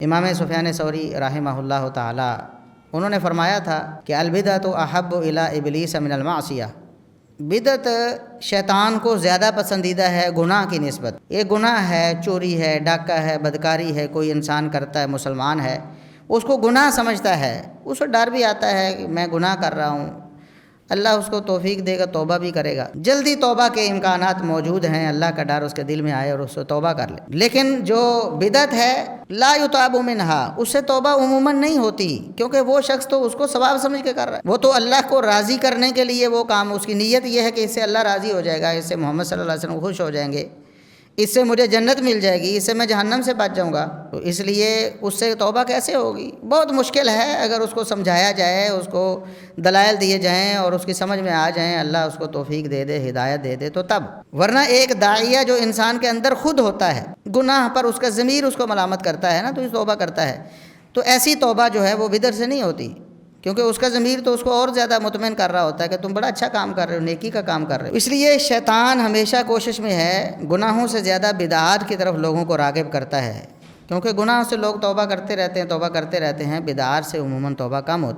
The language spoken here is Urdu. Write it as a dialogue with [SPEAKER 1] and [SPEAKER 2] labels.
[SPEAKER 1] امام سفیان ثوری رحمہ اللہ تعالی انہوں نے فرمایا تھا کہ البدعۃ احب الی ابلیس من المعصیہ، بدعت شیطان کو زیادہ پسندیدہ ہے گناہ کی نسبت۔ ایک گناہ ہے، چوری ہے، ڈاکہ ہے، بدکاری ہے، کوئی انسان کرتا ہے، مسلمان ہے، اس کو گناہ سمجھتا ہے، اس کو ڈر بھی آتا ہے کہ میں گناہ کر رہا ہوں، اللہ اس کو توفیق دے گا، توبہ بھی کرے گا، جلدی توبہ کے امکانات موجود ہیں، اللہ کا ڈر اس کے دل میں آئے اور اس سے توبہ کر لے۔ لیکن جو بدعت ہے لا یتاب منہا، اس سے توبہ عموماً نہیں ہوتی، کیونکہ وہ شخص تو اس کو ثواب سمجھ کے کر رہا ہے، وہ تو اللہ کو راضی کرنے کے لیے وہ کام، اس کی نیت یہ ہے کہ اس سے اللہ راضی ہو جائے گا، اس سے محمد صلی اللہ علیہ وسلم خوش ہو جائیں گے، اس سے مجھے جنت مل جائے گی، اس سے میں جہنم سے بچ جاؤں گا، تو اس لیے اس سے توبہ کیسے ہوگی؟ بہت مشکل ہے۔ اگر اس کو سمجھایا جائے، اس کو دلائل دیے جائیں اور اس کی سمجھ میں آ جائیں، اللہ اس کو توفیق دے دے، ہدایت دے دے، تو تب، ورنہ ایک داعیہ جو انسان کے اندر خود ہوتا ہے، گناہ پر اس کا ضمیر اس کو ملامت کرتا ہے نا، تو اس توبہ کرتا ہے، تو ایسی توبہ جو ہے وہ بدعت سے نہیں ہوتی، کیونکہ اس کا ضمیر تو اس کو اور زیادہ مطمئن کر رہا ہوتا ہے کہ تم بڑا اچھا کام کر رہے ہو، نیکی کا کام کر رہے ہو۔ اس لیے شیطان ہمیشہ کوشش میں ہے، گناہوں سے زیادہ بدعات کی طرف لوگوں کو راغب کرتا ہے، کیونکہ گناہوں سے لوگ توبہ کرتے رہتے ہیں، توبہ کرتے رہتے ہیں، بدعات سے عموماً توبہ کم ہوتی ہے۔